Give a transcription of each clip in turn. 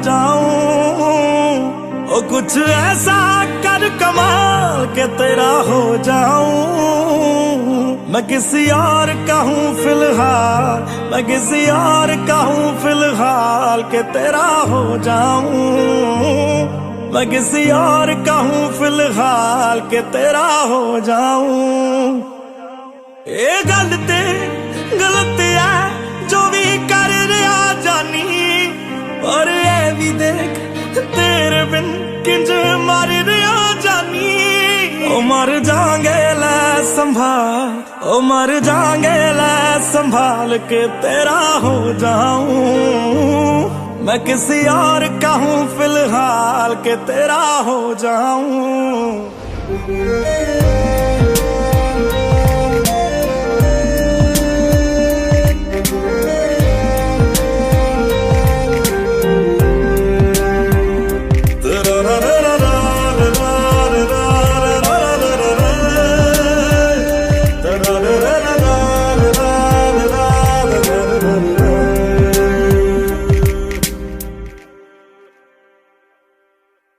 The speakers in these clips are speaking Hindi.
जाऊं। ओ कुछ ऐसा कर कमाल के तेरा हो जाऊं। मैं किसी और का हूँ फिलहाल, मैं किसी और का हूँ फिलहाल के तेरा हो जाऊं। मैं किसी और का हूँ फिलहाल के तेरा हो जाऊं। ये गलत है जो भी कर रहा जानी, और ये भी देख तेरे बिन किंज मर रहा जानी। ओ मर जाएंगे लै संभाल, ओ मर जाएंगे लै संभाल के तेरा हो जाऊं। मैं किसी और का हूँ फिलहाल के तेरा हो जाऊं।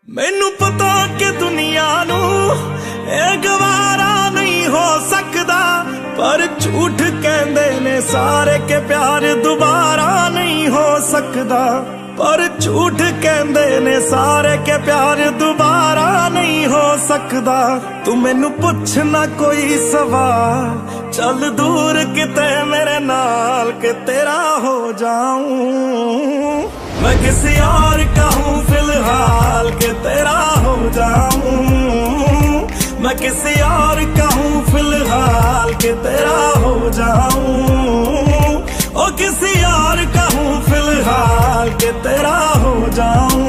मैनू पता कि दुनिया नू ये गवारा नहीं हो सकदा, पर झूठ कहंदे ने सारे के प्यार दोबारा नहीं हो सकदा। पर झूठ कहंदे ने सारे के प्यार दोबारा नहीं हो सकदा। तू मैनू पुछ ना कोई सवाल, चल दूर किते मेरे नाल के तेरा हो जाऊं। मैं किसी और का हूँ फिलहाल के तेरा हो जाऊं। मैं किसी और का हूँ फिलहाल के तेरा हो जाऊं। ओ किसी और का हूँ फिलहाल के तेरा हो जाऊं।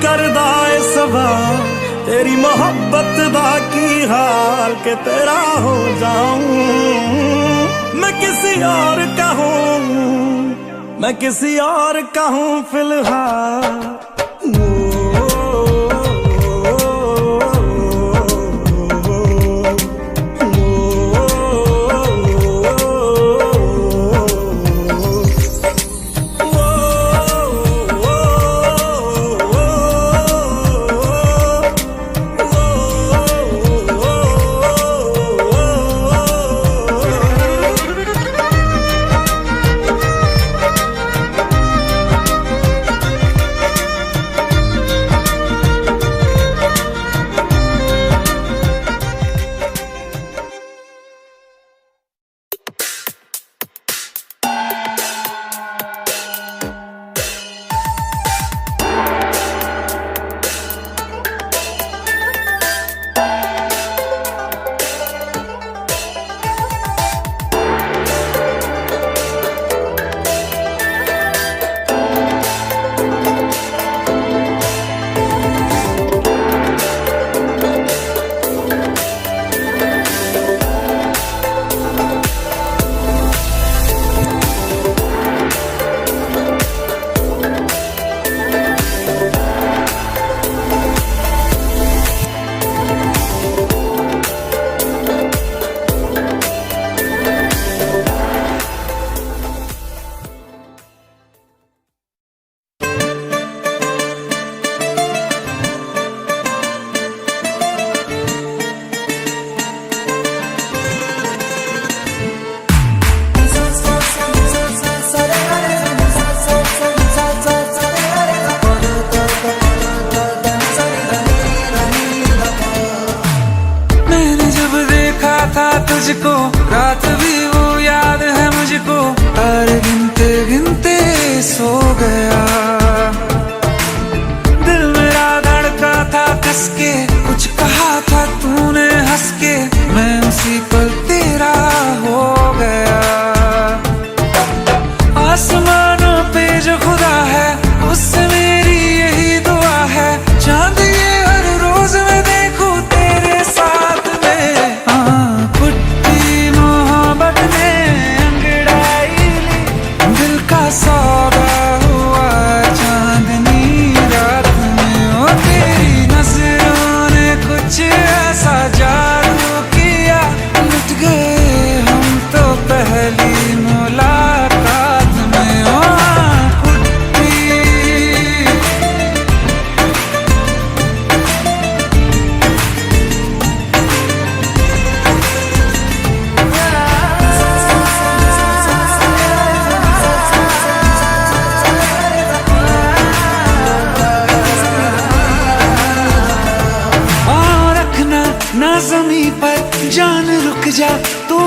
करदा है सवाल तेरी मोहब्बत दा की हाल के तेरा हो जाऊं। मैं किसी और का हूँ, मैं किसी और का हूँ फिलहाल।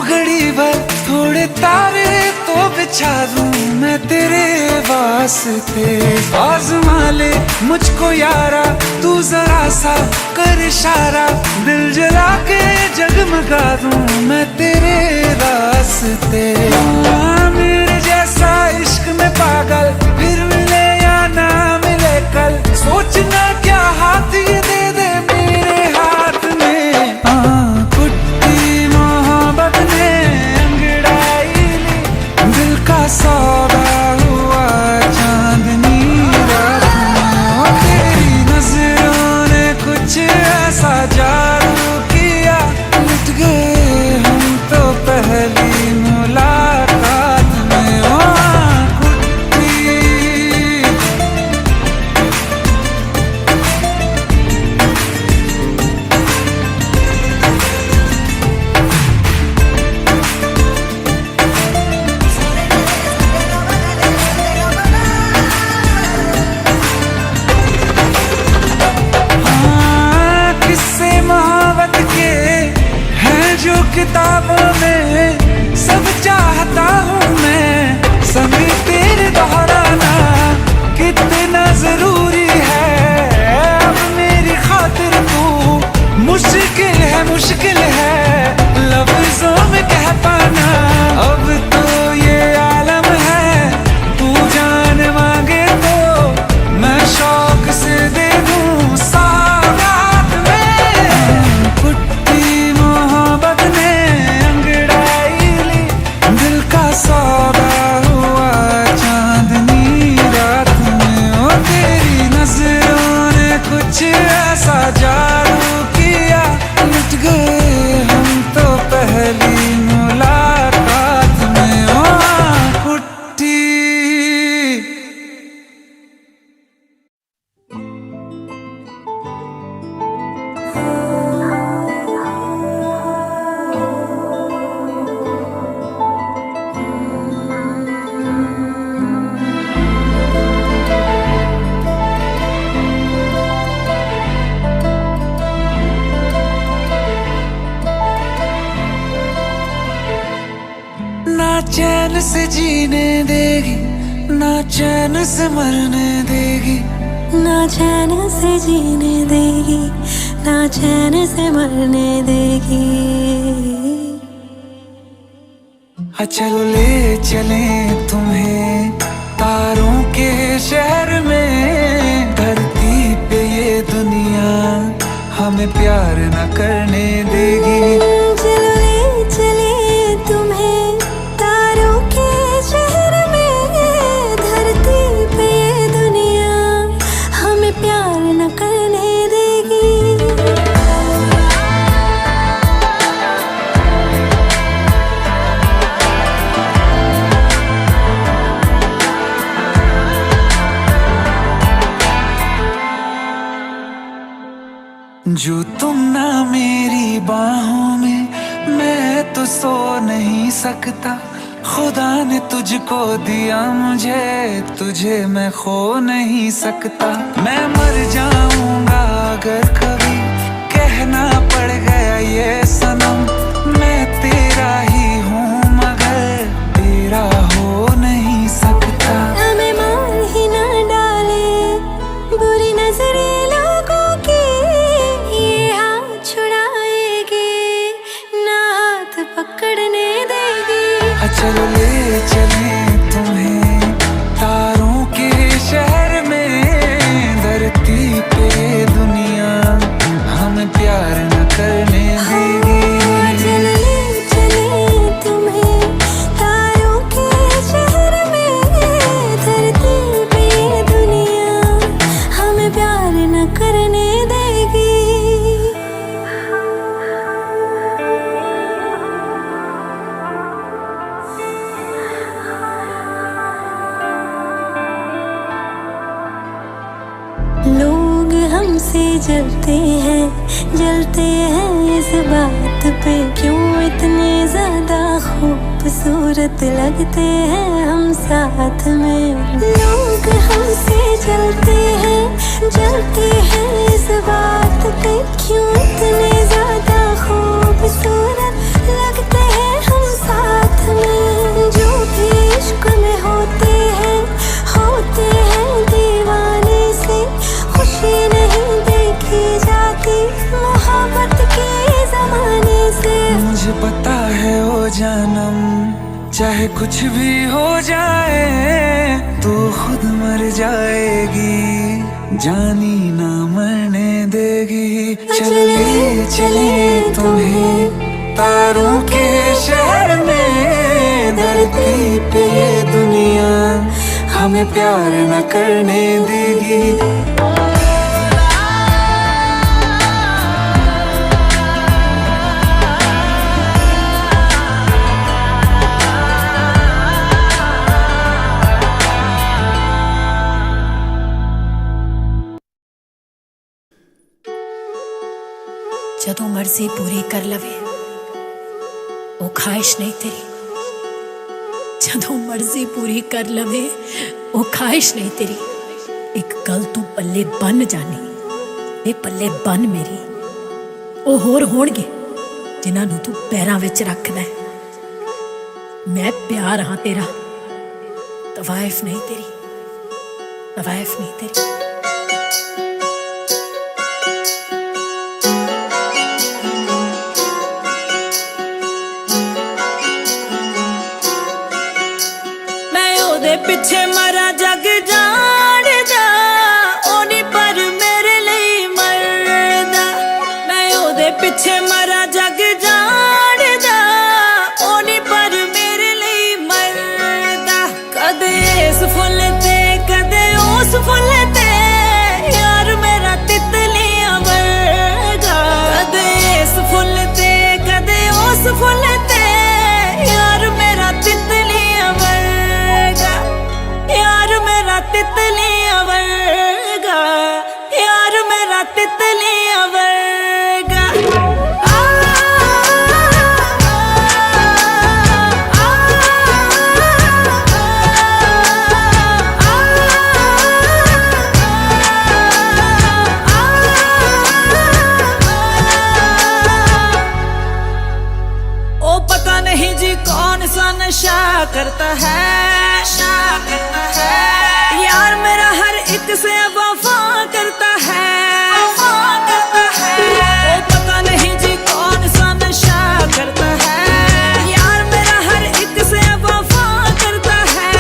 घड़ी भर थोड़े तारे तो बिछा दूं मैं तेरे वास्ते। आज़मा ले मुझको यारा, तू जरा सा कर इशारा, दिल जला के जगमगा दूं मैं तेरे वास्ते। मेरे जैसा इश्क में पागल फिर मिले या ना मिले कल, सोचना क्या हाथ ये दे दे मेरे हाथ में। कुट्टी मोहब्बत ने अंगड़ाई ली, दिल का सौदा हुआ चांदनी रात में। तेरी नजरों ने कुछ ऐसा जादू किया, लुट गए हम तो पहली मुलाकात में। किताबों में सब चाहता हूँ मैं, सभी तेरे दोहराना कितना जरूरी है। अब मेरी खातिर तू मुश्किल है लफ्जों में कह पाना। अब तो ये आलम है, तू जान मांगे तो मैं शौक से दे दूँ सौगात में। कुट्टी मोहब्बत ने सौदा हुआ चांदनी रात में। ओ तेरी नजरों ने कुछ ऐसा जादू किया, लुट गए हम तो पहली मुलाकात में। ओ कुट्टी चैन से जीने देगी, ना चैन से मरने देगी, ना चैन से जीने देगी, ना चैन से मरने देगी। चलो ले चले तुम्हें तारों के शहर में, धरती पे ये दुनिया हमें प्यार न करने देगी। चलो ले चले तुम्हें तारों के शहर में, धरती पे ये दुनिया हमें प्यार न करने देगी। जो तुम ना मेरी बाहों में, मैं तो सो नहीं सकता। खुदा ने तुझको दिया मुझे, तुझे मैं खो नहीं सकता। मैं मर जाऊंगा अगर कभी कहना पड़ गया ये सनम, मैं तेरा ही हूँ मगर तेरा हो नहीं सकता। हमें मार ही ना डाले बुरी नजरें लोगों की, ये हाथ छुड़ाएगी ना हाथ पकड़ने देगी। चलो ले चले तुम्हें तारों के शहर में, धरती पे दुनिया हमें प्यार न करने देगी। चलो ले चले तुम्हें तारों के शहर में, धरती पे दुनिया हमें प्यार न करने देगी। लोग हमसे जलते हैं इस बात पे, क्यों इतने ज्यादा खूबसूरत लगते हैं हम साथ में। लोग हमसे जलते हैं इस बात पे, क्यों इतने ज्यादा खूबसूरत लगते हैं जन्म, चाहे कुछ भी हो जाए तू खुद मर जाएगी, जानी ना मरने देगी। चले चले तुम्हें तारों के शहर में, धरती पे ये दुनिया हमें प्यार न करने देगी। जदों मर्जी पूरी कर लवे वो ख्वाहिश नहीं तेरी, जदों मर्जी पूरी कर लवे वो ख्वाहिश नहीं तेरी। एक गल तू पल्ले बन जानी, ये पल्ले बन मेरी। वो होर होणगे जिन्हां नूं तू पैरां विच रखदा है। मैं प्यार हाँ तेरा, तवाइफ नहीं तेरी, तवाइफ नहीं तेरी। पिछे मरा जग जाणदा, ओनी पर मेरे लिए मरदा। मैं ओदे पिछे मरा जग जाणदा, ओनी पर मेरे लिए मरदा। कदे इस फुल ते कदे उस फुल ते, यार मेरा तितलियां वर्गा। कदे इस फुल ते कदे उस फुल ते, यार मेरा तितलियां वर्गा, यार मेरा तितलियां वर्गा, यार मेरा तितलियां वर्गा। ओ पता नहीं जी कौन सा नशा करता है, नशा करता है। यार मेरा हर एक से वफा करता है, वफा करता है। ओ पता नहीं जी कौन सा नशा करता है, यार मेरा हर एक से वफा करता है।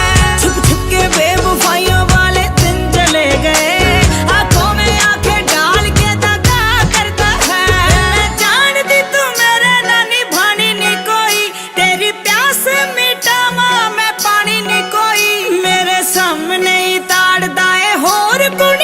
छुप छुप के बेवफाइयों वाले दिन चले गए, आंखों में आंखें डाल के दगा करता है। मैं जानती तू मेरे ना निभानी नहीं कोई, तेरी प्यास मिटावा मैं पानी नहीं कोई। मेरे सामने ही ताड़दा है होर कुड़ी।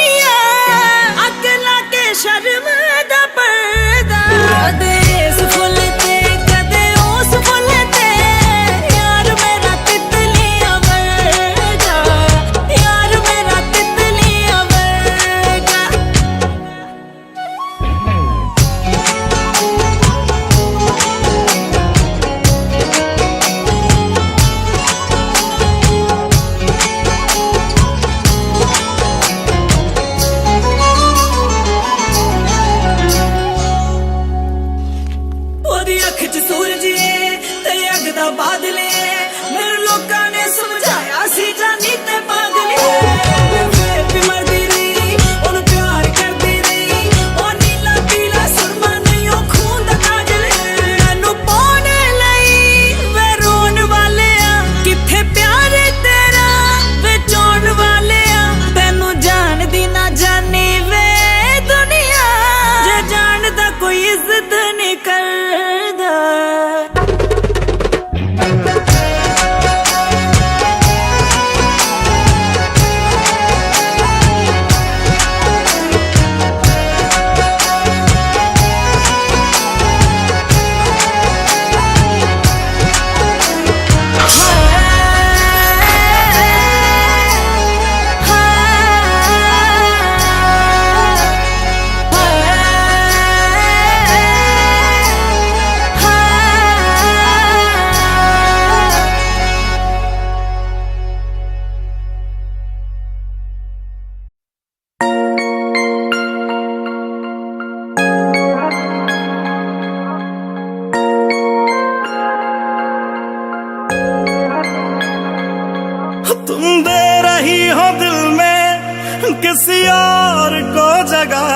किसी और को जगा,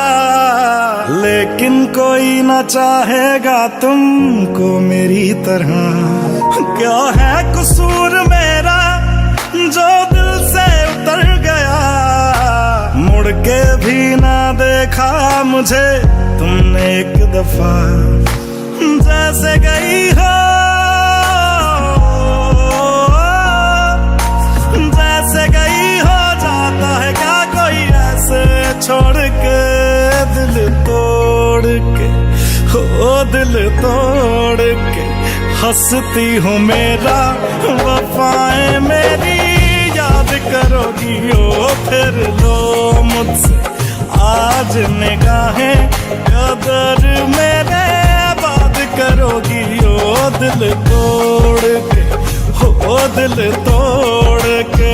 लेकिन कोई ना चाहेगा तुमको मेरी तरह। क्या है कसूर मेरा जो दिल से उतर गया, मुड़ के भी ना देखा मुझे तुमने एक दफा। जैसे गई हो, जैसे गई हो, जाता है क्या कोई ऐसे छोड़ के, दिल तोड़ के, हो दिल तोड़ के। हंसती हूँ मेरा वफाएं मेरी याद करोगी ओ फिर लो मुझसे आज निगाहें, कदर मेरे बात करोगी ओ दिल तोड़ के, हो दिल तोड़ के।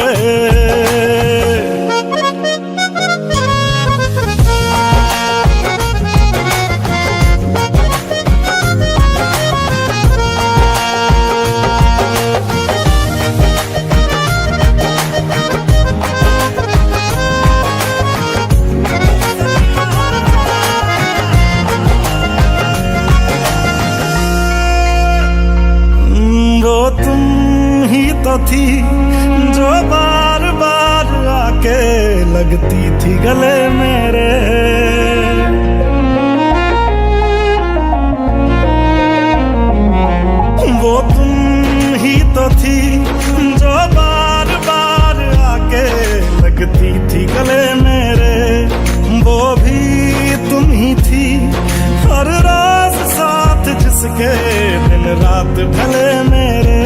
तो थी जो बार बार आके लगती थी गले मेरे, वो तुम ही तो थी जो बार बार आके लगती थी गले मेरे। वो भी तुम ही थी हर रोज साथ जिसके दिन रात ढले मेरे।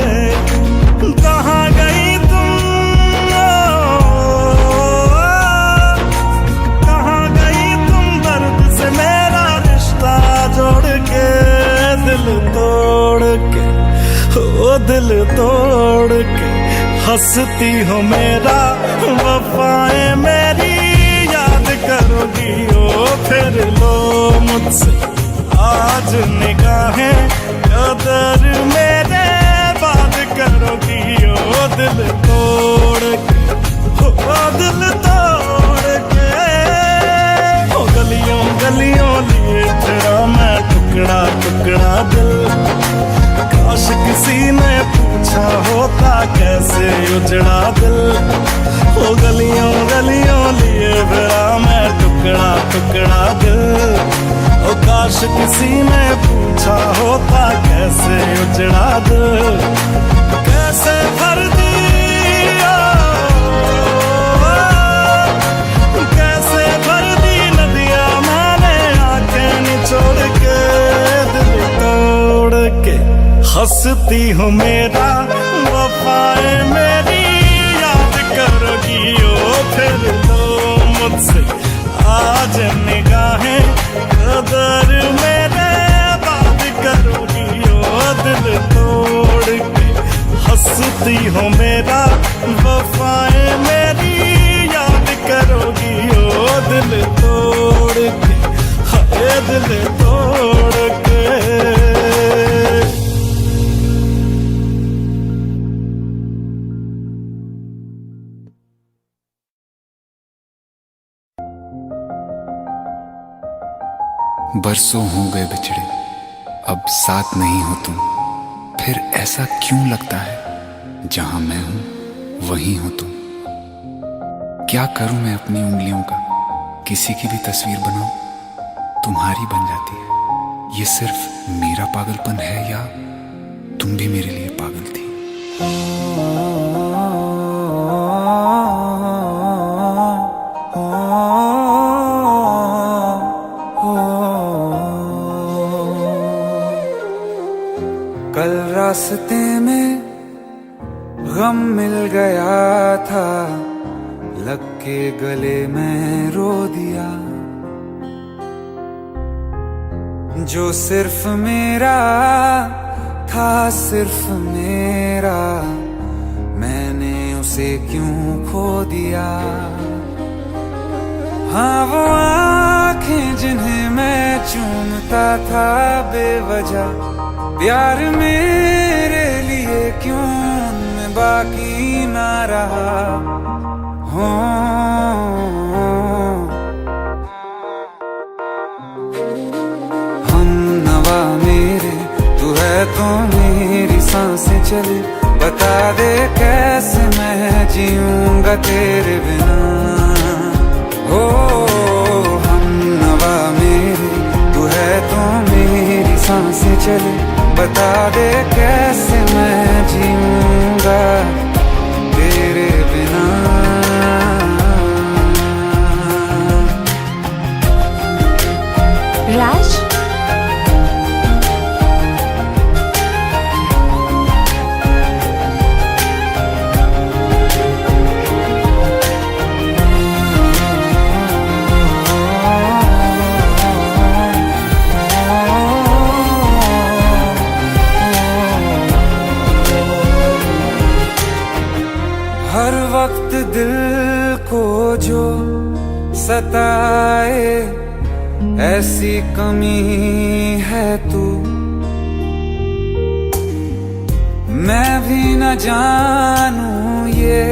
कहाँ गई तुम, कहाँ गई तुम दर्द से मेरा रिश्ता जोड़ के, दिल तोड़ के, ओ दिल तोड़ के। हंसती हो मेरा वफाएं मेरी याद करोगी ओ फिर लो मुझसे आज निगाहें, कदर मेरे बात करोगी ओ दिल तोड़ के, ओ दिल तोड़ के। ओ गलियों गलियों लिए तेरा मैं टुकड़ा टुकड़ा दिल, काश किसी ने पूछा होता कैसे उजड़ा दिल। ओ गलियों गलियों लिए तेरा मैं टुकड़ा टुकड़ा दिल, ओ काश किसी ने पूछा होता कैसे उजड़ा दिल। कैसे भर दिया, कैसे भर दी नदियां मैंने आंखें निचोड़ के, दिल तोड़ के। हंसती हूँ मेरा वफाएं मेरी याद करोगी ओ फिर लो मुझसे आज निगाहें, कदर मेरे बात करोगी ओ दिल तोड़ के। हंसती हो मेरा वफाएं मेरी याद करोगी ओ दिल तोड़ के, हाय दिल तोड़ के। बरसों हो गए बिछड़े, अब साथ नहीं हो तुम, फिर ऐसा क्यों लगता है जहां मैं हूं वहीं हो तुम। क्या करूं मैं अपनी उंगलियों का, किसी की भी तस्वीर बनाऊं तुम्हारी बन जाती है। ये सिर्फ मेरा पागलपन है या तुम भी मेरे लिए पागल थी। कल रास्ते में गम मिल गया था, लग के गले में रो दिया। जो सिर्फ मेरा था, सिर्फ मेरा, मैंने उसे क्यों खो दिया। हाँ वो आँखें जिन्हें मैं चूमता था बेवजह, प्यार मेरे लिए क्यों उनमें बाकी ना रहा। हो जीऊंगा तेरे बिना। हो हम नवा मेरे, तू है तो मेरी सांसें चले, बता दे कैसे मैं जीऊंगा तेरे बिना। राज, हर वक्त दिल को जो सताए ऐसी कमी है तू, मैं भी न जानूं ये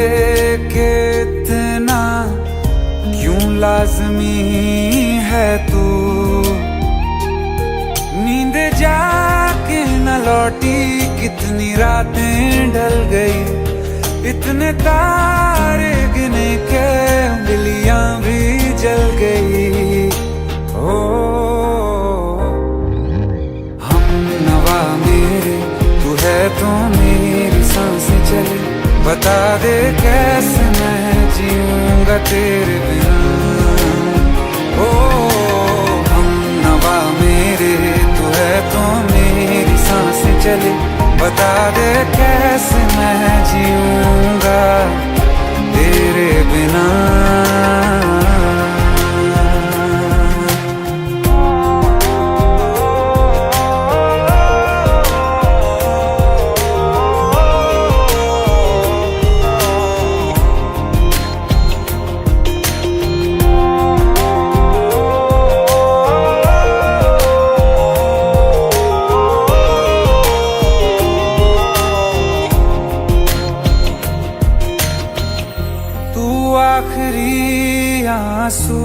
कि इतना क्यों लाज़मी है तू। नींद जाके न लौटी, कितनी रातें ढल गई, इतने तारे गिने के उंगलियां भी जल गई। ओ हम नवा मेरे, तू है तो मेरी सांसें चले, बता दे कैसे मैं जीऊंगा तेरे बिना। ओ हम नवा मेरे, तू है तो मेरी सांसें चले, बता दे कैसे मैं जीऊंगा तेरे बिना। आखिरी आंसू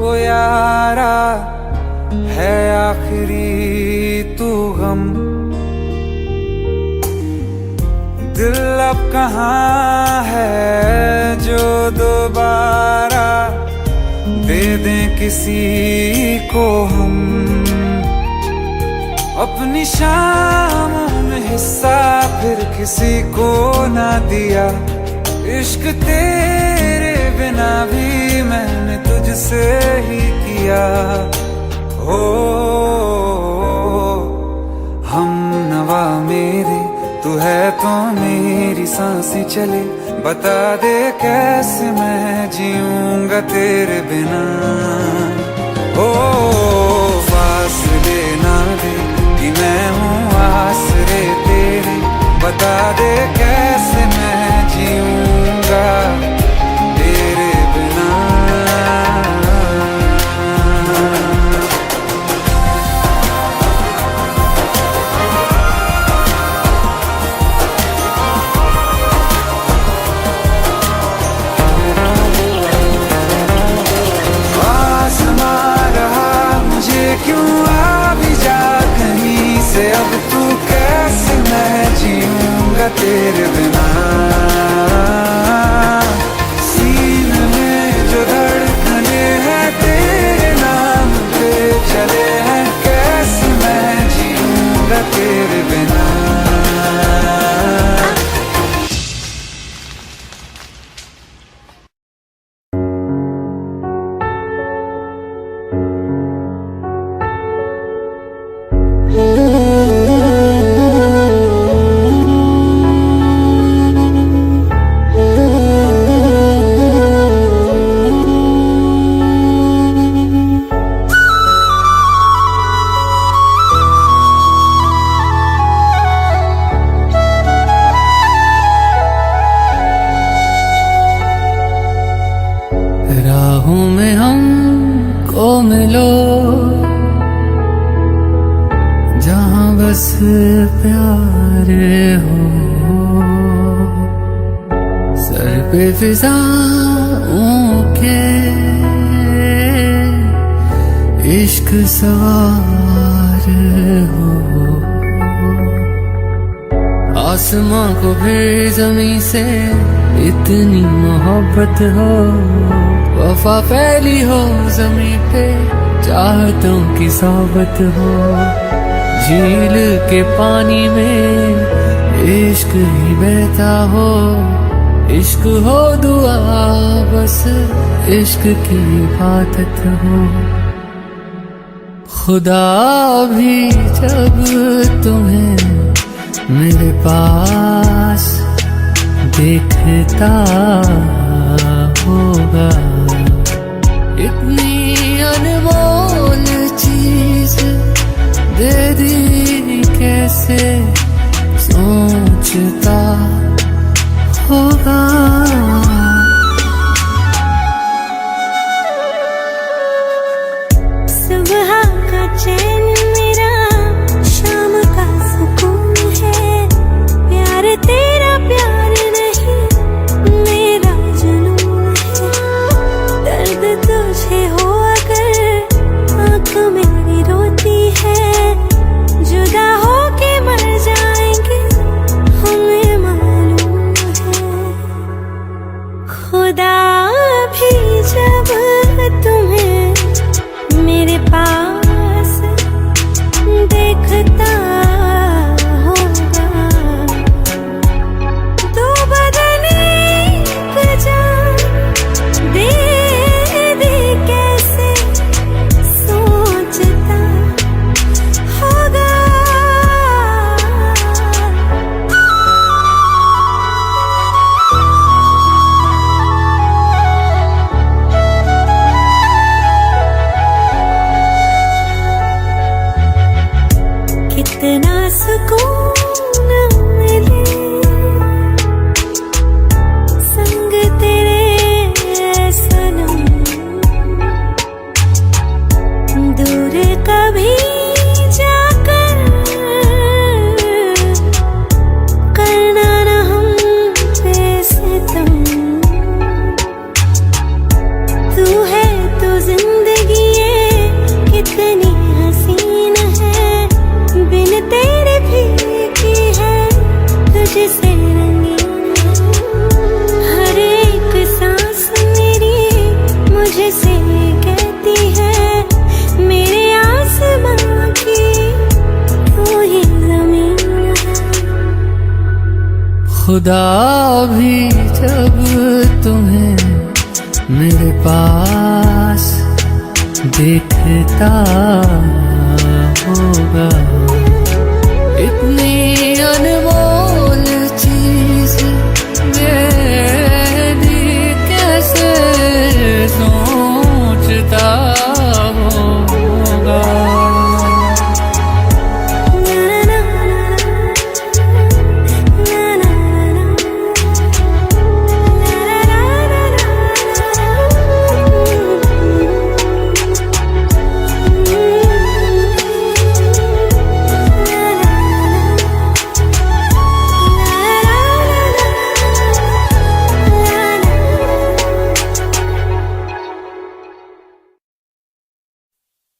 ओ यारा है, आखिरी तू गम। दिल अब कहाँ है जो दोबारा दे दें किसी को हम। अपनी शामों में हिस्सा फिर किसी को ना दिया, इश्क तेरे बिना भी मैंने तुझसे ही किया। हो हम नवा मेरे, तू है तो मेरी सांसें चले, बता दे कैसे मैं जीऊंगा तेरे बिना। ओ फासले ना दे कि मैं हूँ आसरे तेरे, बता दे कैसे मैं जीऊंगा तेरे बिना। आसमां रहा मुझे क्यों आ भी जा कहीं से, अब तू कैसे मैं जीऊंगा तेरे बिना। सीने में जो धड़कने हैं तेरे नाम पे चले हैं, कैसे मैं जीऊंगा तेरे बिना। राहों में हमको मिलो, जहां बस प्यार हो, सर पे फिजाओं के इश्क सवार हो। आसमां को भी जमीन से इतनी मोहब्बत हो, वफा फैली हो ज़मीं पे, चाहतों की सोबत हो, झील के पानी में इश्क ही बहता हो, इश्क हो दुआ बस इश्क की इबादत हो। खुदा भी जब तुम्हें मेरे पास देखता होगा, इतनी अनमोल चीज दे दी कैसे सोचता होगा। सुबह का चैन मेरा शाम का सुकून है, प्यार तेरा प्यार नहीं मेरा जुनून है। दर्द तुझे हो अगर आँख मेरी रोती है, जुदा हो के मर जाएंगे हमें मालूम है। खुदा भी जब तुम्हें मेरे पास देखता होगा, दो बदन एक जान दे दे कैसे सोचता होगा। कितना सुकून मिले संग तेरे सनम, दूर कभी जाकर करना न हम पे सितम। तू है तो जिंदगी ये कितनी हसीन है, बिन तेरे फीकी है तुझसे रंगीन। हर एक सांस मेरी मुझसे कहती है मेरे आसमां की तू ही ज़मीन है। खुदा भी जब तुम्हें मेरे पास देखता होगा, इतनी अनमोल चीज मेरी कैसे सोचता होगा।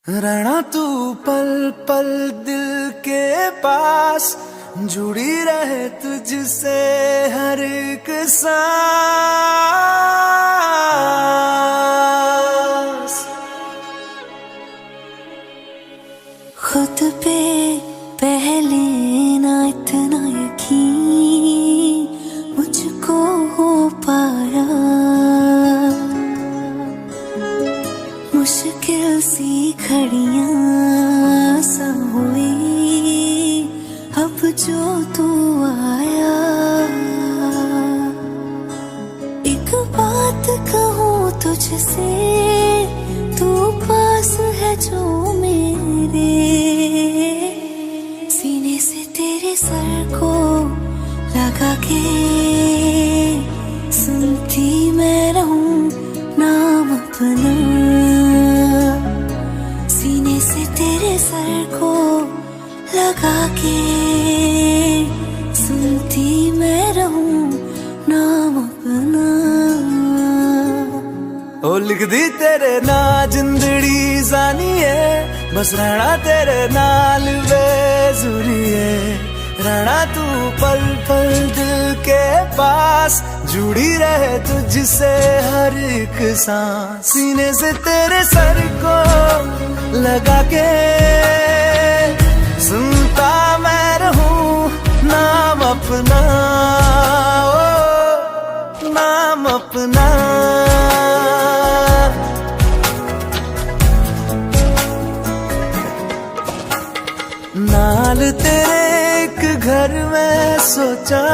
रहना तू पल पल दिल के पास, जुड़ी रहे तुझसे हर एक सांस। खुद पे पहले ना इतना यकीन मुझको हो पाया, मुश्किल सी घड़ियां सा हुई अब जो तू आया। एक बात कहूँ तुझसे, तू पास है जो मेरे, सीने से तेरे सर को लगा के सुनती मैं रहूं नाम अपना। सीने से तेरे सर को लगा के सुनती मैं रहूं नाम अपना। ओ लिख दी तेरे ना जिंदड़ी जानी है, बस रहना तेरे नाल बेजुरी है। रहना तू पल पल दिल के पास, जुड़ी रहे तुझसे हर एक सांस। सीने से तेरे सर को लगा के सुनता मैं रहूं नाम अपना, ओ नाम अपना। नाल तेरे एक घर में सोचा,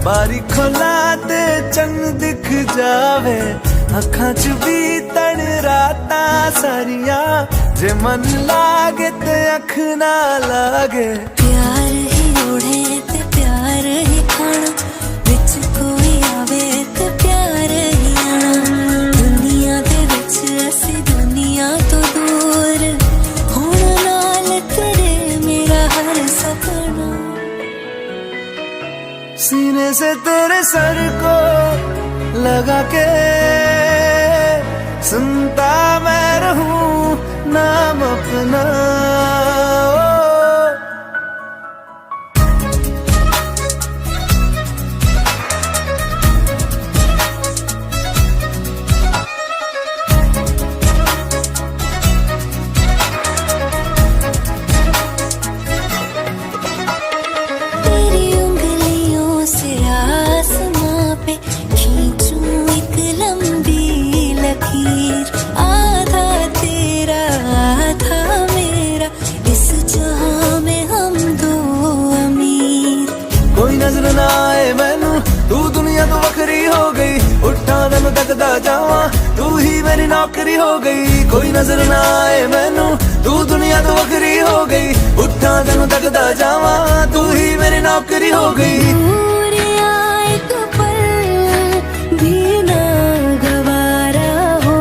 बारी खोला ते चंद दिख जावे, अखां च भी तड़ राता सारिया, जे मन लागे ते अख ना लागे। प्यार ही ओढ़े ते प्यार ही खाना, विच कोई आवे ते प्यार ही आना। दुनिया दे विच असी दुनिया तो दूर, होना नाल तेरे मेरा हर सपना। सीने से तेरे सर को लगा के सुनता मैं रहूं नाम अपना, ओ। तेरी उंगलियों से आसमां पे खींचूं एक लंबी लकीर, आधा तेरा आधा मेरा, इस जहां में हम दो अमीर। कोई नजर ना आए मैनू, तू दुनिया तो वखरी हो गई, उठा तेनू तकदा जावा, तू ही मेरी नौकरी हो गई। कोई नजर ना आए मैनू, तू दुनिया तो वखरी हो गई, उठा तेनू तकदा जावा, तू ही मेरी नौकरी हो गई। दूरिया एक पल भी ना गवारा हो,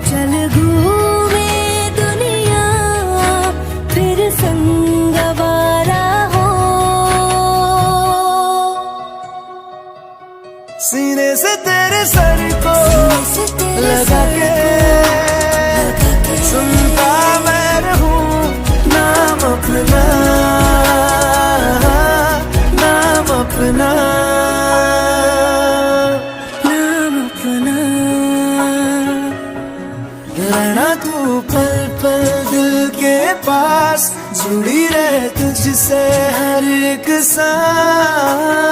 चल घूमे दुनिया फिर संगवारा हो। सीने से तेरे सर को से तेरे लगा सर के सुनता मैं रहूं नाम अपना, नाम अपना, नाम अपना। रहना तू पल पल दिल के पास, जुड़ी रहे तुझसे हर एक सांस।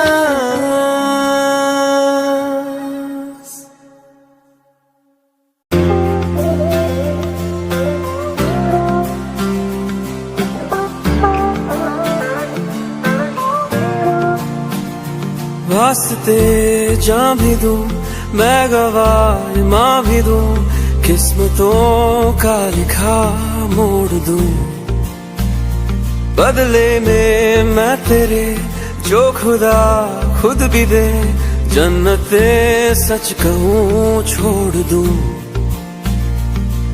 वास्ते जान भी दूं मैं, गवाह माँ भी दूं, किस्मतों का लिखा मोड़ दूं। बदले में मैं तेरे जो खुदा खुद भी दे, जन्नते सच कहूँ छोड़ दूं।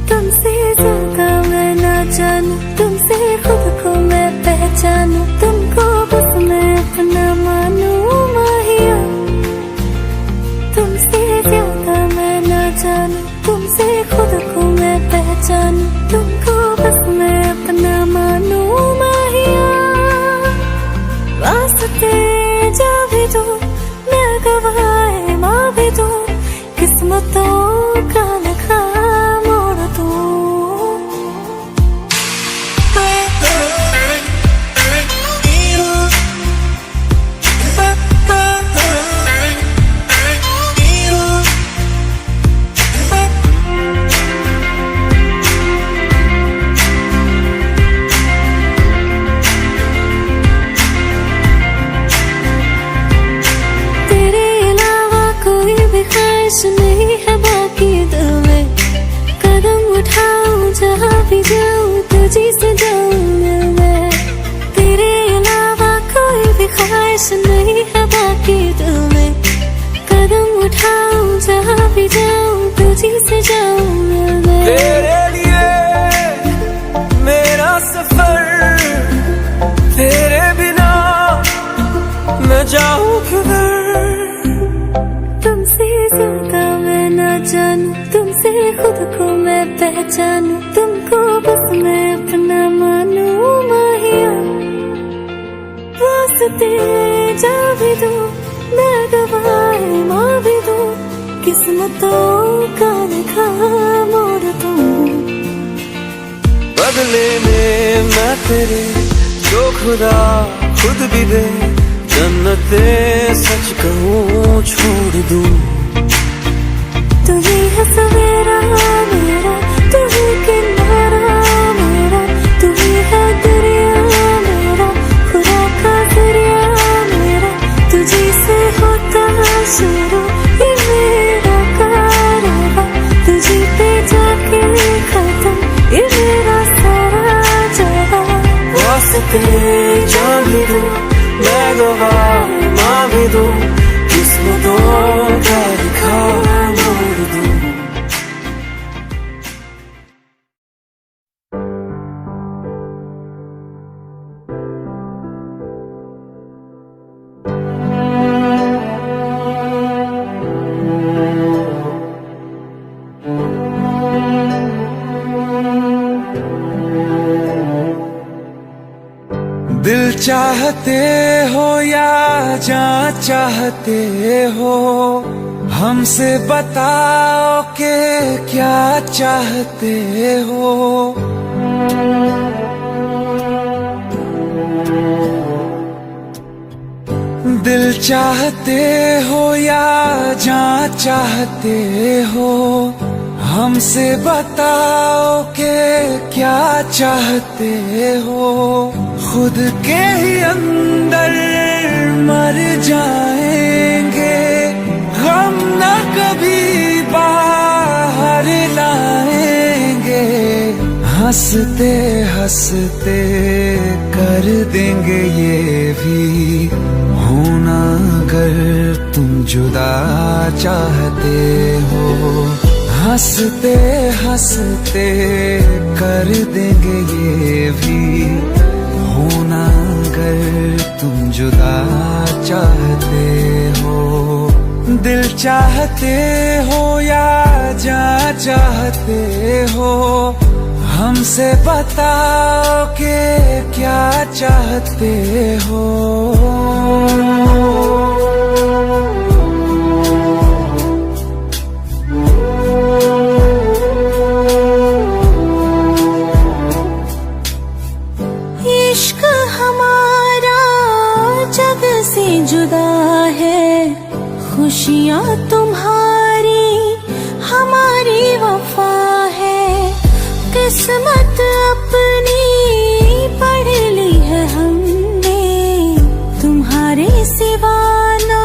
तुमसे ज्यादा मैं ना जानूं, तुमसे खुद को मैं पहचानूं, तुमको बस मैं अपना मानूं माहिया। तुमसे ज्यादा मैं ना जानूं, तुमसे खुद को मैं पहचानूं, तुमको बस मैं अपना मानूं माहिया। वास्ते जा भी दो मैं गवाह माँ भी दो, किस्मतों का लिखा मोड़ दूं। नहीं है बाकी दिल में, कदम उठाऊं जहाँ भी जाऊं तुझी से जाऊं मैं। तेरे अलावा कोई भी ख्वाहिश नहीं है बाकी दिल में, कदम उठाऊं जहाँ भी जाऊं तुझी से जाऊं मैं। तेरे लिए मेरा सफर, तेरे बिना मैं जाऊं किधर। तुमसे ज्यादा मैं ना जानूं, तुमसे खुद को मैं पहचानूं, तुमको बस मैं अपना मानूं माहिया। वास्ते जा भी दूं मैं गवाह है माँ भी दूं, किस्मतों का लिखा मोड़ दूं। बदले में मैं तेरे जो खुदा खुद भी दे, जन्नते सच कहूँ छोड़ दूं। तू ही है सवेरा मेरा, तू ही किनारा मेरा, तू ही है दरिया मेरा, खुदा का दरिया मेरा। तुझी से होता शुरू ये मेरा कारवां, तुझी पे जाके खत्म ये मेरा सारा जहां। वास्ते जान भी दूं, मैं गवाह माँ भी दूं, किस्मतों का लिखा मोड़ दूं। दिल चाहते हो या जान चाहते हो, हमसे बताओ कि क्या चाहते हो। दिल चाहते हो या जान चाहते हो, हमसे बताओ कि क्या चाहते हो। खुद के ही अंदर मर जाएंगे, हम न कभी बाहर लाएंगे। हंसते हंसते कर देंगे ये भी, होना अगर तुम जुदा चाहते हो। हंसते हंसते कर देंगे ये भी, होना अगर तुम जुदा चाहते हो। दिल चाहते हो या जान चाहते हो, हमसे बताओ कि क्या चाहते हो। इश्क हमारा जग से जुदा है, खुशियाँ तुम्हारी हमारी वफा है। किस्मत अपनी पढ़ ली है हमने, तुम्हारे सिवा ना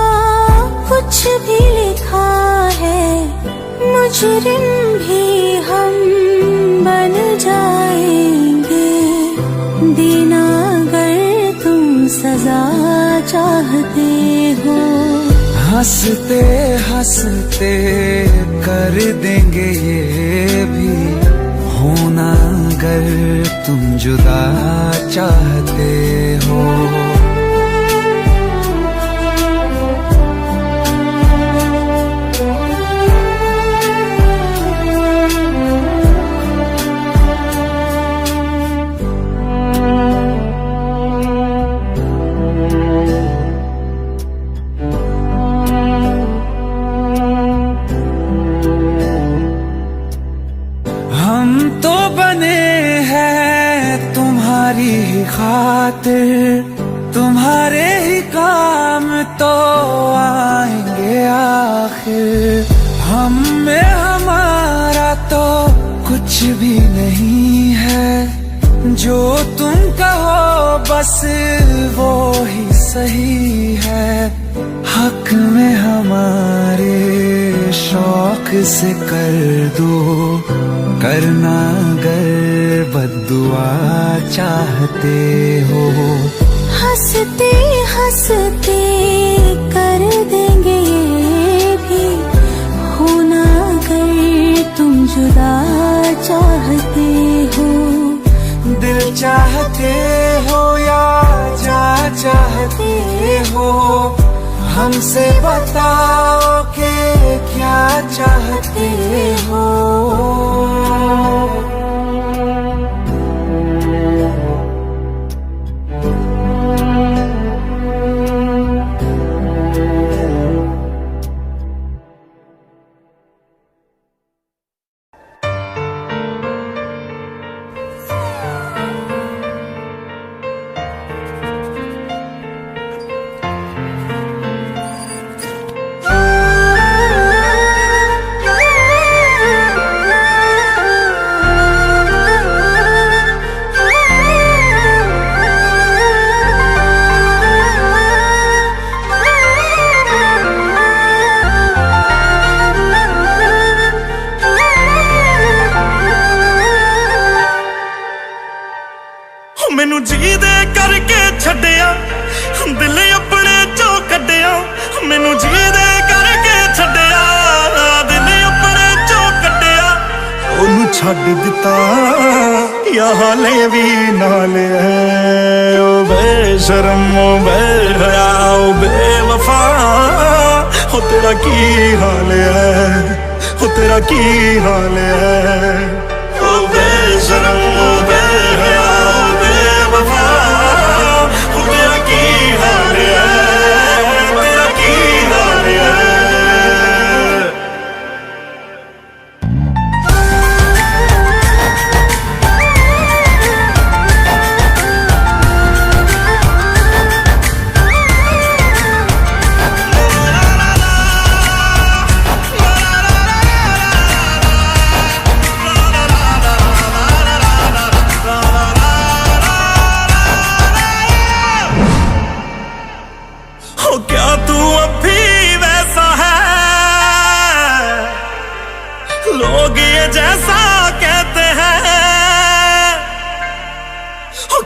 कुछ भी लिखा है। मुजरिम भी हम बन जाएंगे, देना अगर तुम सजा चाहते हो। हंसते हंसते कर देंगे ये भी, होना अगर तुम जुदा चाहते हो। हम तो बने हैं तुम्हारी ही खातिर, तुम्हारे ही काम तो आएंगे आखिर। हम में हमारा तो कुछ भी नहीं है, जो तुम कहो बस वो ही सही है। हक में हमारे शौक से कर दो, करना अगर बद्दुआ चाहते हो। हंसते हंसते कर देंगे ये भी, होना अगर तुम जुदा चाहते हो। दिल चाहते हो या जान चाहते हो, हमसे बताओ कि क्या चाहते हो। ਮੈਨੂੰ ਜੀ ਦੇ ਕਰਕੇ ਛੱਡਿਆ ਦਿਲ ਆਪਣੇ ਚੋਂ ਕੱਢਿਆ ਮੈਨੂੰ ਜੀ ਦੇ ਕਰਕੇ ਛੱਡਿਆ ਦਿਲ ਆਪਣੇ ਚੋਂ ਕੱਢਿਆ ਉਹਨੂੰ ਛੱਡ ਦਿੱਤਾ ਯਾ ਹਾਲੇ ਵੀ ਨਾਲ ਹੈ ਓ ਬੇਸ਼ਰਮ ਓ ਬੇਹਯਾ ਓ ਬੇਵਫਾ ਹੋ ਤੇਰਾ ਕੀ ਹਾਲ ਹੈ ਹੋ ਤੇਰਾ ਕੀ ਹਾਲ ਹੈ ਓ ਬੇਸ਼ਰਮ ਓ ਬੇਹਯਾ ਓ ਬੇਵਫਾ ਹੋ ਤੇਰਾ ਕੀ ਹਾਲ ਹੈ ਤੇਰਾ ਕੀ ਹਾਲ ਹੈ क्या तू अब भी वैसा है लोग ये जैसा कहते हैं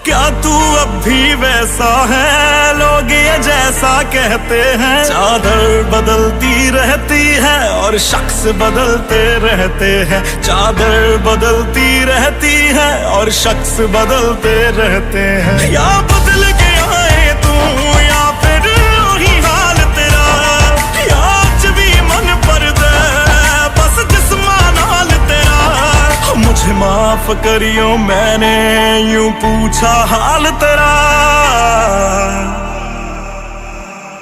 क्या तू अब भी वैसा है लोग ये जैसा कहते हैं चादर बदलती रहती है और शख्स बदलते रहते हैं चादर बदलती रहती है और शख्स बदलते रहते हैं या बदल गया है तू या फिर वही हाल तेरा या आज भी मन पर दे बस जिस्मान हाल तेरा मुझे माफ करियो मैंने यूं पूछा हाल तेरा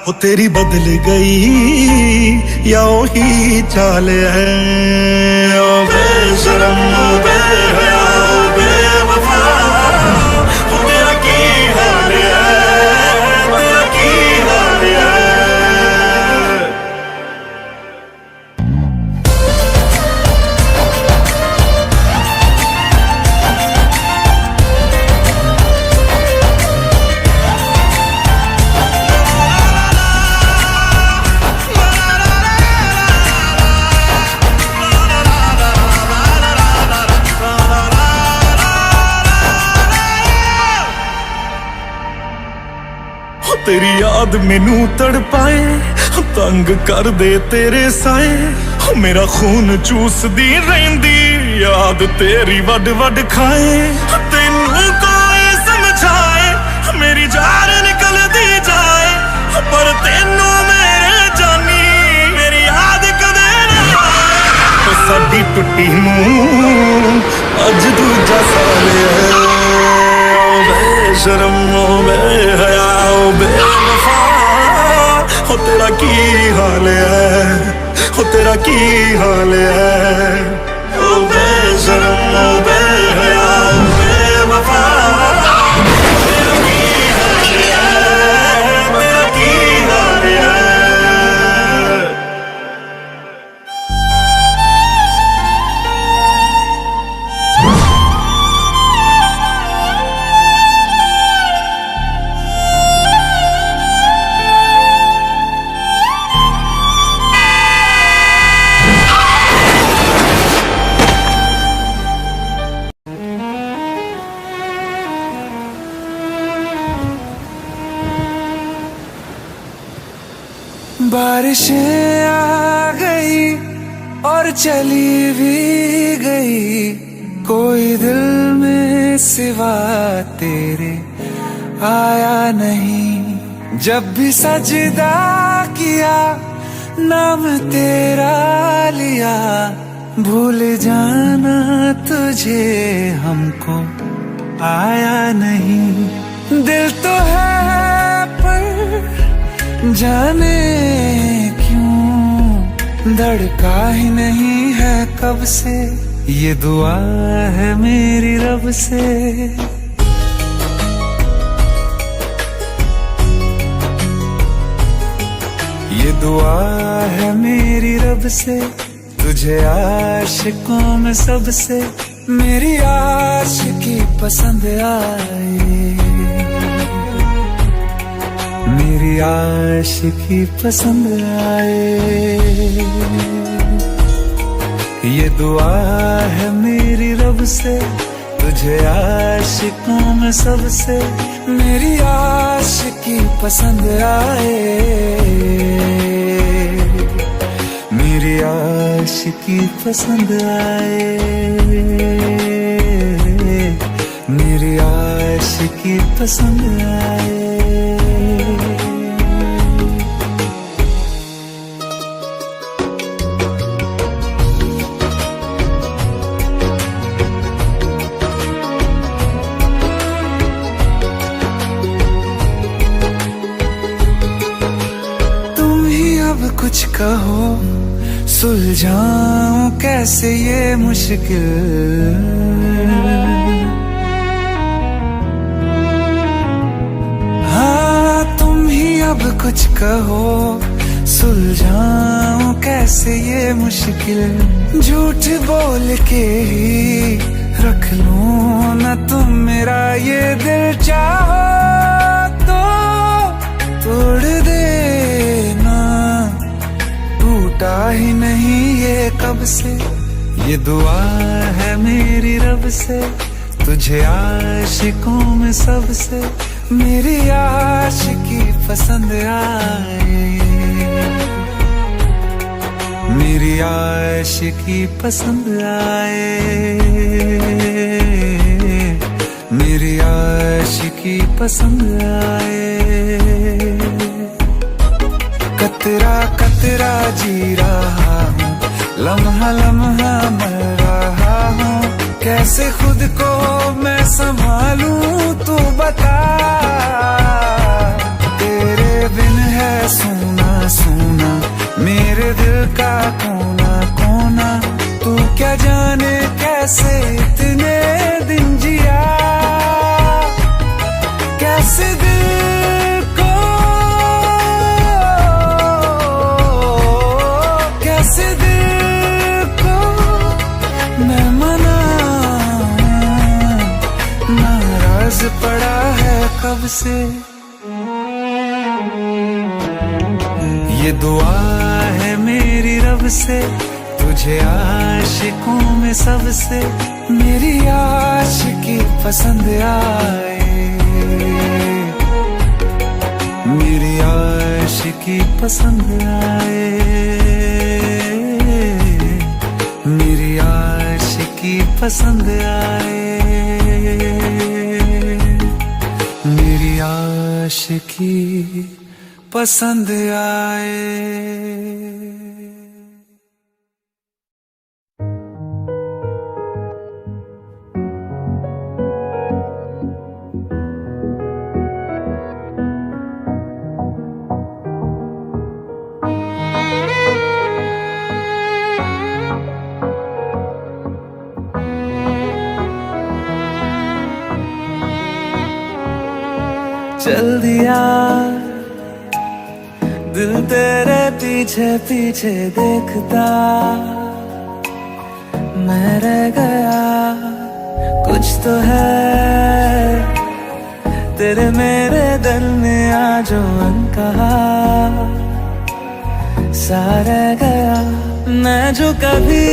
हो तेरी बदल गई या वही चाल है ओ बेशरम ओ बेहया ओ बेवफा हो तेरा की हाल है तेरा की हाल है तेरी याद मैनू तड़पाए तंग कर दे तेरे साए मेरा खून चूसदी रहिंदी याद तेरी वड वड खाए तेनू कोई समझाए मेरी जान निकल दी जाए पर तेनू मेरे जानी मेरी याद कदे ना आए साडी टुट्टी नू अज दूजा साल है बेशरम ओ बेहया ओ बेवफा हो तेरा की हाल है हो तेरा की हाल है ओ बेशरम ओ बेहया ओ बेवफा तेरा की हाल है तेरा की हाल है बारिशें आ गई और चली भी गई कोई दिल में सिवा तेरे आया नहीं जब भी सजदा किया नाम तेरा लिया भूल जाना तुझे हमको आया नहीं दिल तो है पर जाने क्यों धड़का ही नहीं है कब से ये दुआ है मेरी रब से ये दुआ है मेरी रब से तुझे आशिकों में सबसे मेरी आशिकी पसंद आए मेरी आशिकी पसंद आए ये दुआ है मेरी रब से तुझे आशिकों में सबसे मेरी आशिकी पसंद आए, मेरी आशिकी पसंद आए, मेरी आशिकी पसंद आए। कुछ कहो सुलझाऊं कैसे ये मुश्किल, हाँ तुम ही अब कुछ कहो सुलझाऊं कैसे ये मुश्किल। झूठ बोल के ही रख लूं ना तुम मेरा ये दिल, चाहो तो तोड़ देना, टूटा ही नहीं ये कब से, ये दुआ है मेरी रब से। तुझे आशिकों में सबसे मेरी आशिकी पसंद आए, मेरी आशिकी पसंद आए, मेरी आशिकी पसंद आए। कतरा कतरा जी रहा हूँ, लम्हा लम्हा मर रहा हूँ, कैसे खुद को मैं संभालूं तू बता। तेरे बिन है सूना सूना मेरे दिल का कोना कोना, तू क्या जाने कैसे इतने दिन जिया, कैसे दिल को कैसे दिल को मैं मनाऊं, नाराज पड़ा है कब से। ये दुआ है मेरी रब से, तुझे आशिकों में सबसे मेरी आशिकी पसंद आए, मेरी आशिकी पसंद आए, मेरी आशिकी पसंद आए, मेरी आशिकी पसंद आए। चल दिया दिल तेरे पीछे पीछे देखता, मैं रह गया कुछ तो है तेरे मेरे दिल में आज जो अनकहा सा रह गया, मैं जो कभी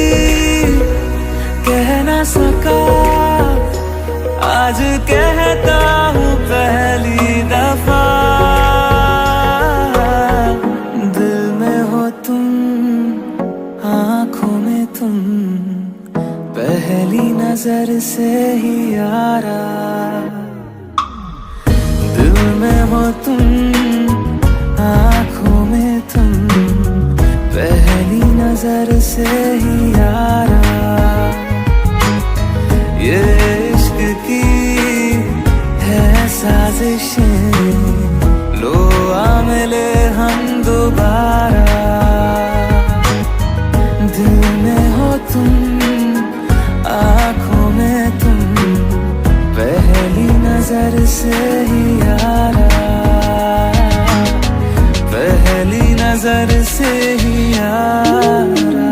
कह ना सका आज कहता हूँ पहली दफा। दिल में हो तुम, आँखों में तुम, पहली नजर से ही यारा। दिल में हो तुम, आँखों में तुम, पहली नजर से ही यारा। ये इश्क की है साजिशें, लो आ मिले हम दोबारा। दिल में हो तुम, आँखों में तुम, पहली नजर से ही यारा, पहली नजर से ही यारा।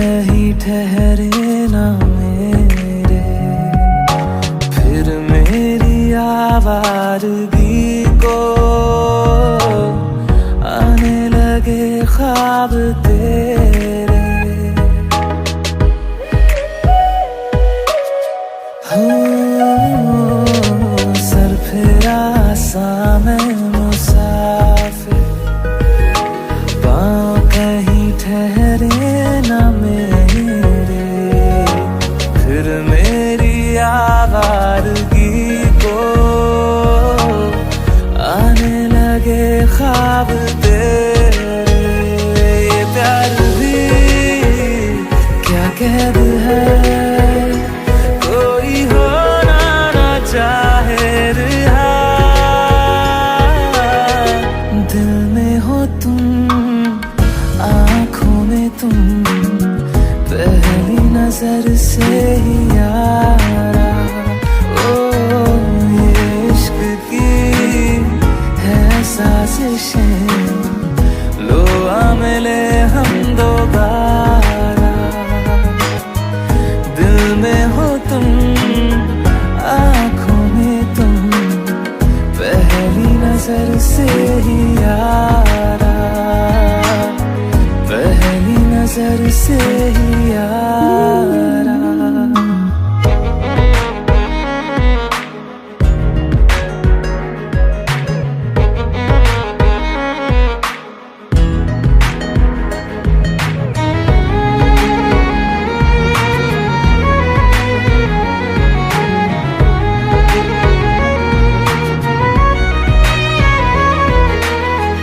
कहीं ठहरे ना मेरे, फिर मेरी आवारगी को आने लगे ख्वाब तेरे। सर फिरा सा मैं मुसाफिर, पाँव कहीं ठहरे ना मेरे, फिर मेरी आवारगी को आने लगे ख्वाब तेरे। ये प्यार भी क्या कैद है, कोई होना ना चाहे रिहा। दिल में हो तुम, आँखों में तुम, पहली नजर से ही यारा। ओ ये इश्क की है साजिशें, लो आ मिले हम दोबारा। दिल में हो तुम, आँखों में तुम, पहली नजर से ही यारा, पहली नजर से ही यारा।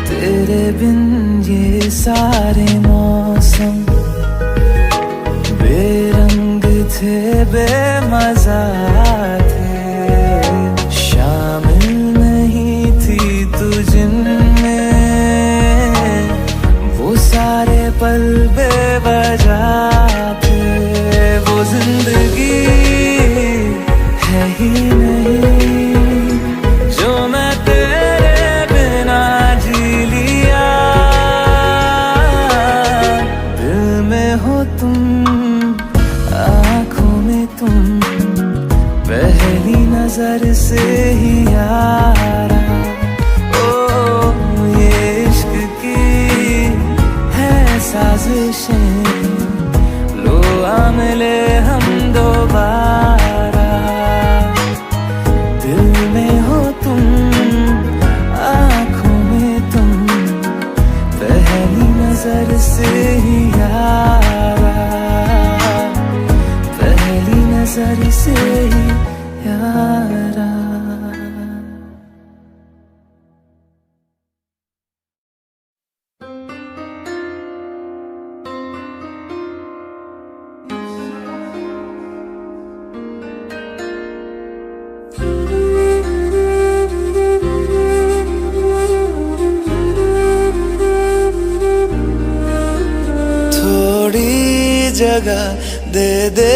तेरे बिन ये सारे मौसम बेरंग थे, बेमजा थे, शामिल नहीं थी तू जिनमें, वो सारे पल बेवजह थे। वो जिंदगी है ही नहीं जो मैं तेरे बिना जी लिया। दिल में हो तुम, आँखों में तुम, पहली नजर से ही यारा। ओ ये इश्क की है साजिशें, लो आ मिले हम दोबारा। दिल में हो तुम, आँखों में तुम, पहली नजर से ही यारा, पहली नजर से ही यारा। थोड़ी जगह दे दे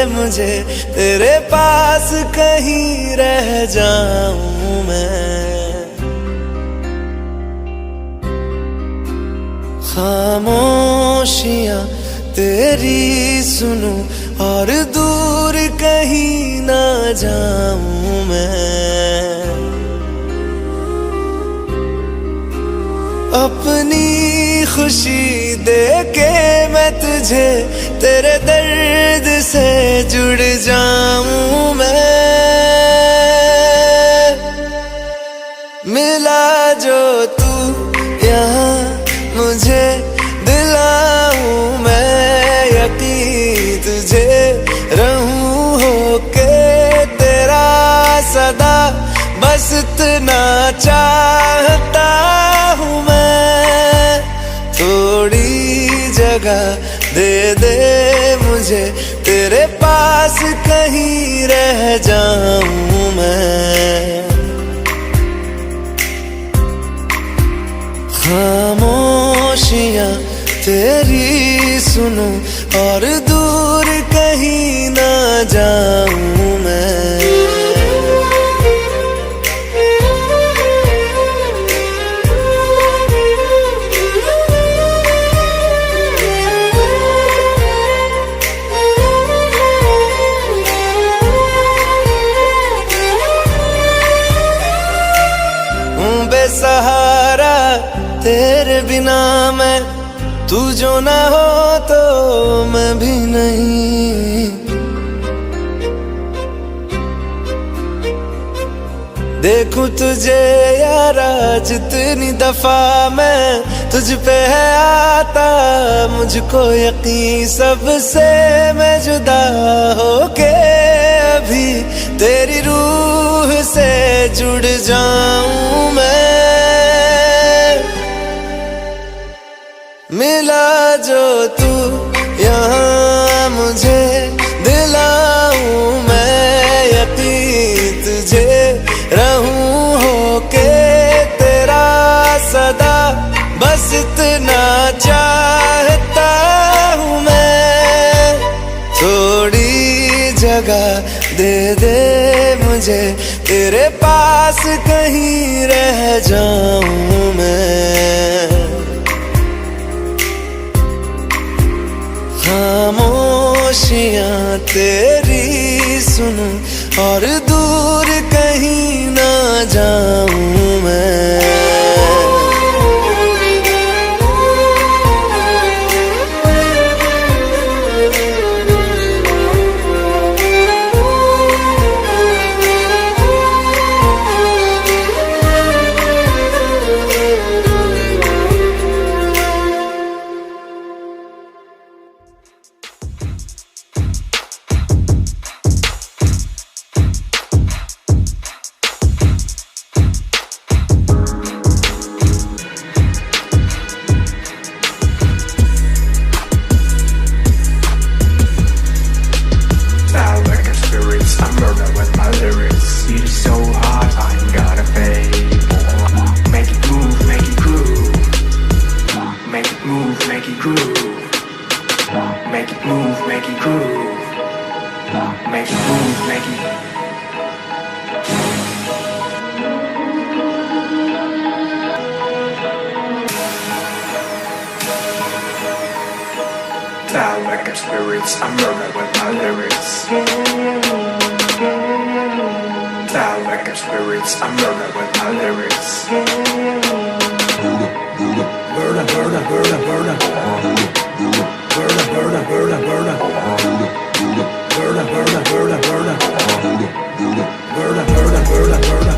मुझे, तेरे पास कहीं रह जाऊं मैं। खामोशियां तेरी सुनूं और दूर कहीं ना जाऊं मैं। अपनी खुशी दे के मैं तुझे, तेरे दर्द से जुड़ जाऊं मैं। मिला जो तू यहाँ मुझे, दिलाऊं मैं यकीन तुझे, रहूं होके तेरा सदा, बस इतना चाहता हूँ मैं। थोड़ी जगह दे दे मुझे, तेरे पास कहीं रह जाऊं मैं। खामोशियां तेरी सुनूं और दूर कहीं ना जाऊं मैं। तेरे बिना मैं, तू जो ना हो तो मैं भी नहीं। देखूं तुझे यारा जितनी दफा मैं तुझ पे है आता, मुझको यकीन सबसे मैं जुदा होके अभी तेरी रूह से जुड़ जाऊं मैं। मिला जो तू यहाँ मुझे दिलाऊं मैं यकीन तुझे, रहूं होके तेरा सदा, बस इतना चाहता हूँ मैं। थोड़ी जगह दे दे मुझे, तेरे पास कहीं रह जाऊं मैं। खामोशियां तेरी सुनूं और दूर कहीं ना जाऊं मैं। Spirits, I murder with my lyrics. Sound like a spirits, I murder with my lyrics. Murder, murder, murder, murder. Murder, murder, murder, murder. Murder, murder, murder, murder. Murder, murder, murder, murder.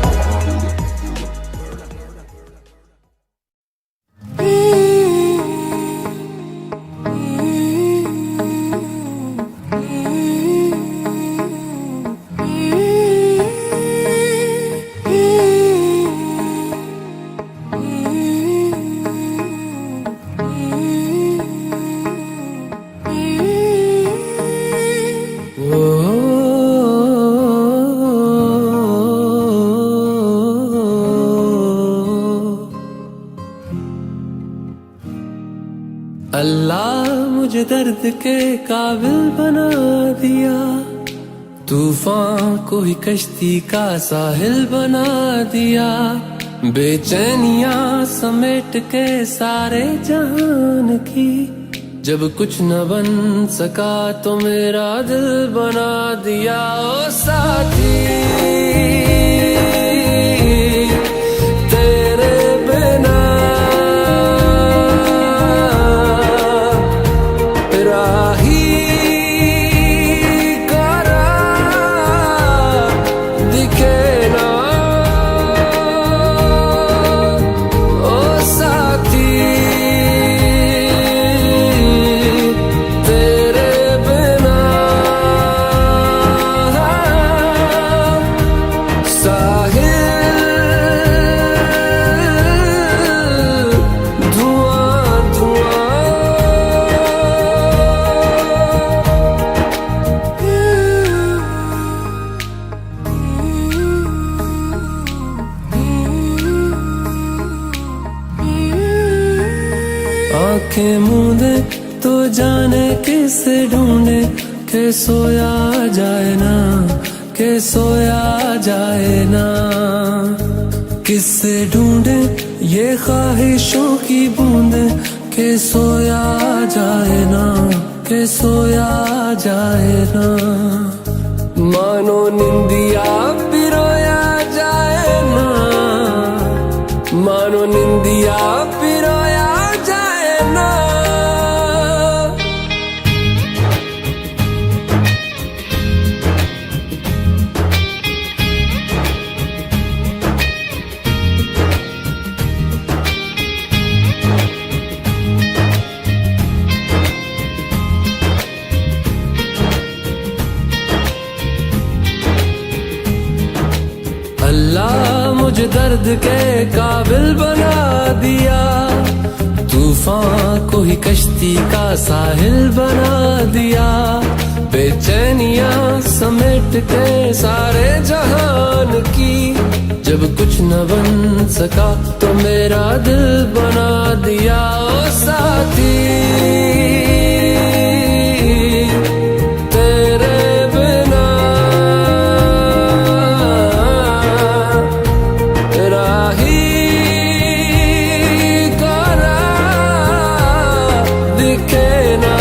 अल्लाह मुझे दर्द के काबिल बना दिया, तूफान को ही कश्ती का साहिल बना दिया। बेचैनियां समेट के सारे जहान की, जब कुछ न बन सका तो मेरा दिल बना दिया। ओ साथी आंखें मूंदे तो जाने किसे ढूंढे, के सोया जाए ना, के सोया जाए ना। किससे ढूंढे ये ख्वाहिशों की बूंदे, के सोया जाए ना, के सोया जाए ना। मानो निंदिया पिरोया जाए ना, मानो निंदिया पिरोया मुझे दर्द के काबिल बना दिया। तूफान को ही कश्ती का साहिल बना दिया। बेचैनियां समेट के सारे जहान की, जब कुछ न बन सका तो मेरा दिल बना दिया। ओ साथी तेरे बिना राही कोरा दिखे ना।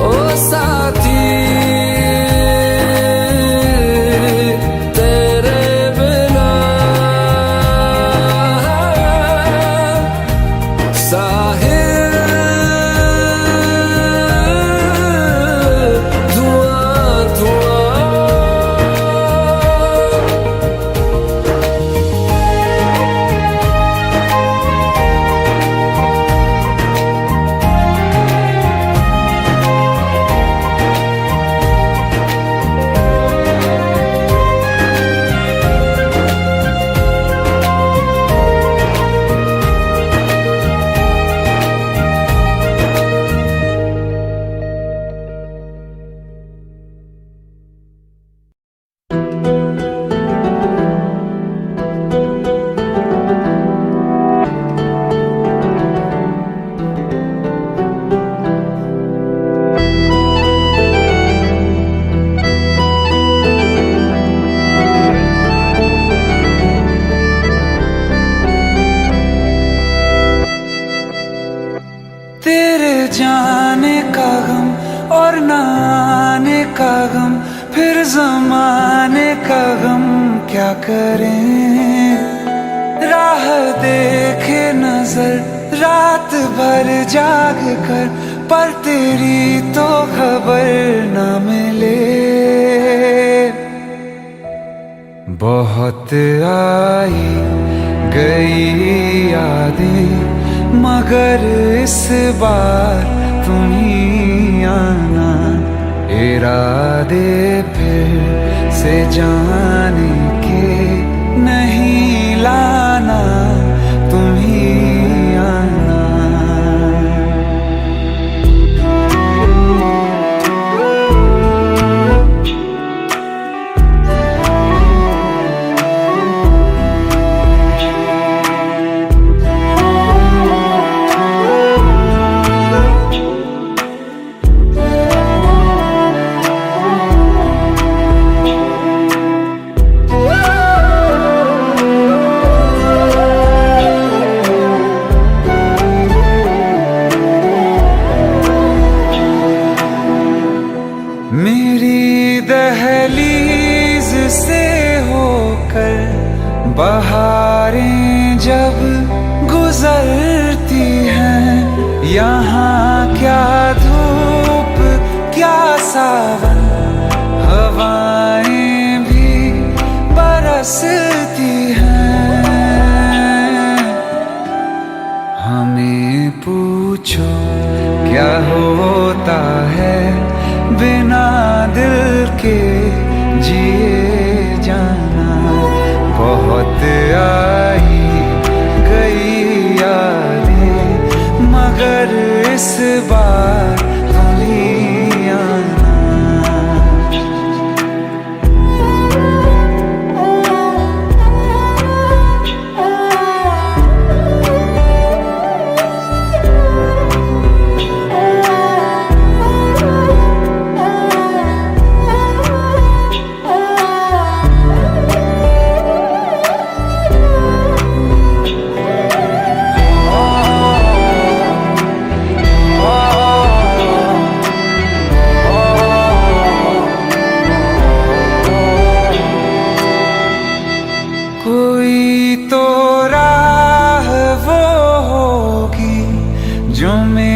ओ साथी तेरे बिना साहिल धुआं धुआं। तेरे जाने का गम और न आने का गम, फिर जमाने का गम क्या करें। राह देखे नजर रात भर जाग कर, पर तेरी तो खबर न मिले। बहुत आई गई यादें, मगर इस बार तुम ही आना। इरादे फिर से जाने के नहीं लाना, तुम ही आना। मेरी दहलीज से होकर बहारें जब गुजरती हैं, यहाँ क्या धूप क्या सावन, हवाएं भी बरसती हैं। हमें पूछो क्या होता है बिना दिल के जिए जाना। बहुत आई गई यादें, मगर इस बार तुम ही आना। कोई तो राह वो होगी जो मेरे